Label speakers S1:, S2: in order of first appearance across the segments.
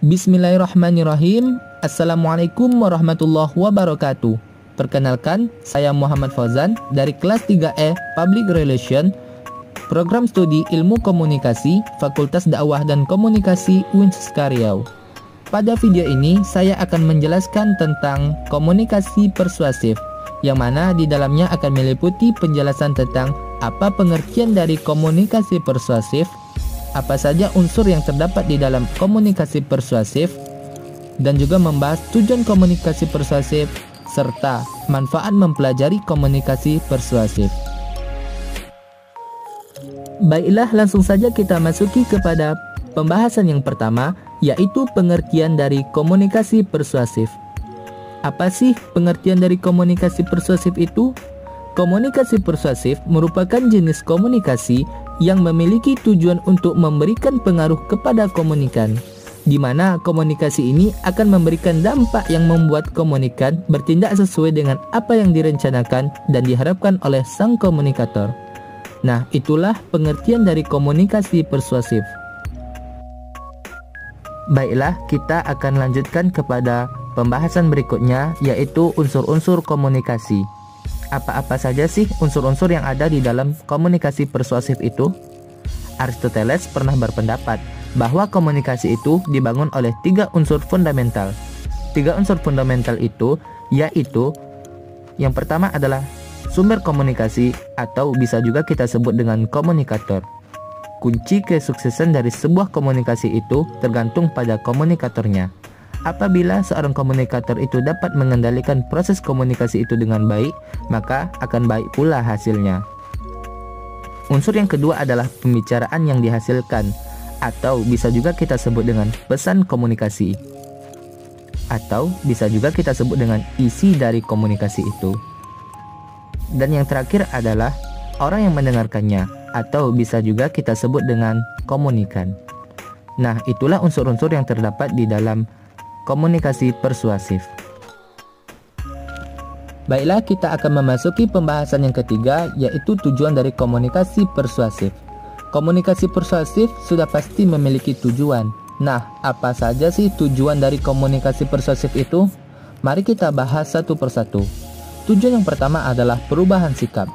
S1: Bismillahirrahmanirrahim. Assalamualaikum warahmatullahi wabarakatuh. Perkenalkan, saya Muhammad Fauzan dari kelas 3E Public Relation, Program Studi Ilmu Komunikasi, Fakultas Dakwah dan Komunikasi UINSISKA Riau. Pada video ini, saya akan menjelaskan tentang komunikasi persuasif, yang mana di dalamnya akan meliputi penjelasan tentang apa pengertian dari komunikasi persuasif, apa saja unsur yang terdapat di dalam komunikasi persuasif, dan juga membahas tujuan komunikasi persuasif serta manfaat mempelajari komunikasi persuasif. Baiklah, langsung saja kita masuki kepada pembahasan yang pertama, yaitu pengertian dari komunikasi persuasif. Apa sih pengertian dari komunikasi persuasif itu? Komunikasi persuasif merupakan jenis komunikasi yang memiliki tujuan untuk memberikan pengaruh kepada komunikan, di mana komunikasi ini akan memberikan dampak yang membuat komunikan bertindak sesuai dengan apa yang direncanakan dan diharapkan oleh sang komunikator. Nah, itulah pengertian dari komunikasi persuasif. Baiklah, kita akan lanjutkan kepada pembahasan berikutnya, yaitu unsur-unsur komunikasi. Apa-apa saja sih unsur-unsur yang ada di dalam komunikasi persuasif itu? Aristoteles pernah berpendapat bahwa komunikasi itu dibangun oleh 3 unsur fundamental. 3 unsur fundamental itu yaitu yang pertama adalah sumber komunikasi, atau bisa juga kita sebut dengan komunikator. Kunci kesuksesan dari sebuah komunikasi itu tergantung pada komunikatornya. Apabila seorang komunikator itu dapat mengendalikan proses komunikasi itu dengan baik, maka akan baik pula hasilnya. Unsur yang kedua adalah pembicaraan yang dihasilkan, atau bisa juga kita sebut dengan pesan komunikasi, atau bisa juga kita sebut dengan isi dari komunikasi itu. Dan yang terakhir adalah orang yang mendengarkannya, atau bisa juga kita sebut dengan komunikan. Nah, itulah unsur-unsur yang terdapat di dalam komunikasi persuasif. Baiklah, kita akan memasuki pembahasan yang ketiga, yaitu tujuan dari komunikasi persuasif. Komunikasi persuasif sudah pasti memiliki tujuan. Nah, apa saja sih tujuan dari komunikasi persuasif itu? Mari kita bahas satu persatu. Tujuan yang pertama adalah perubahan sikap.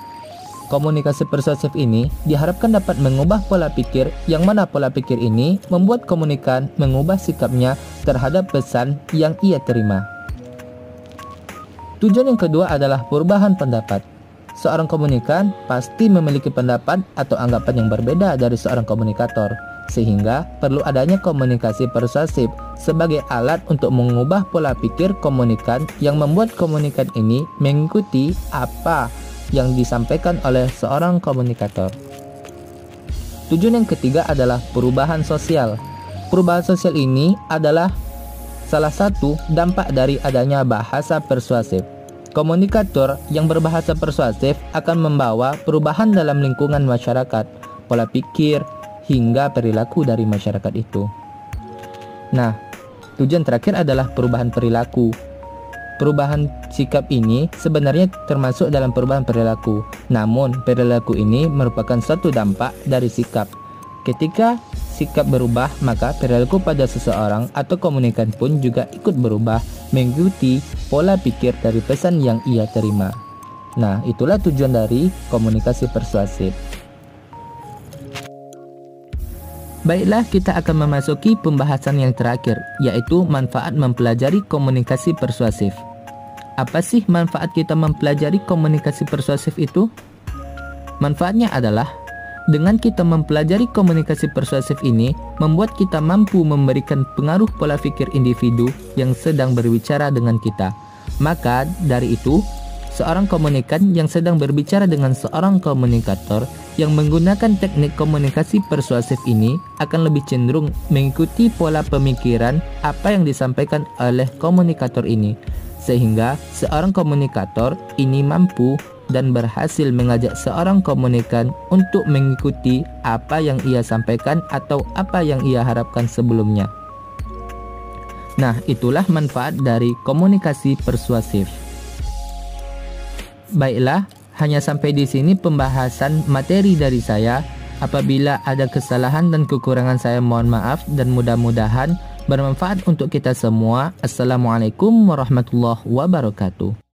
S1: Komunikasi persuasif ini diharapkan dapat mengubah pola pikir, yang mana pola pikir ini membuat komunikan mengubah sikapnya terhadap pesan yang ia terima. Tujuan yang kedua adalah perubahan pendapat. Seorang komunikan pasti memiliki pendapat atau anggapan yang berbeda dari seorang komunikator, sehingga perlu adanya komunikasi persuasif sebagai alat untuk mengubah pola pikir komunikan yang membuat komunikan ini mengikuti apa yang disampaikan oleh seorang komunikator. Tujuan yang ketiga adalah perubahan sosial. Perubahan sosial ini adalah salah satu dampak dari adanya bahasa persuasif. Komunikator yang berbahasa persuasif akan membawa perubahan dalam lingkungan masyarakat, pola pikir, hingga perilaku dari masyarakat itu. Nah, tujuan terakhir adalah perubahan perilaku. Perubahan sikap ini sebenarnya termasuk dalam perubahan perilaku. Namun, perilaku ini merupakan suatu dampak dari sikap. Ketika sikap berubah, maka perilaku pada seseorang atau komunikan pun juga ikut berubah mengikuti pola pikir dari pesan yang ia terima. Nah, itulah tujuan dari komunikasi persuasif. Baiklah, kita akan memasuki pembahasan yang terakhir, yaitu manfaat mempelajari komunikasi persuasif. Apa sih manfaat kita mempelajari komunikasi persuasif itu? Manfaatnya adalah dengan kita mempelajari komunikasi persuasif ini membuat kita mampu memberikan pengaruh pola pikir individu yang sedang berbicara dengan kita. Maka dari itu, seorang komunikan yang sedang berbicara dengan seorang komunikator yang menggunakan teknik komunikasi persuasif ini akan lebih cenderung mengikuti pola pemikiran apa yang disampaikan oleh komunikator ini, sehingga seorang komunikator ini mampu dan berhasil mengajak seorang komunikan untuk mengikuti apa yang ia sampaikan atau apa yang ia harapkan sebelumnya. Nah, itulah manfaat dari komunikasi persuasif. Baiklah, hanya sampai di sini pembahasan materi dari saya. Apabila ada kesalahan dan kekurangan, saya mohon maaf, dan mudah-mudahan bermanfaat untuk kita semua. Assalamualaikum warahmatullahi wabarakatuh.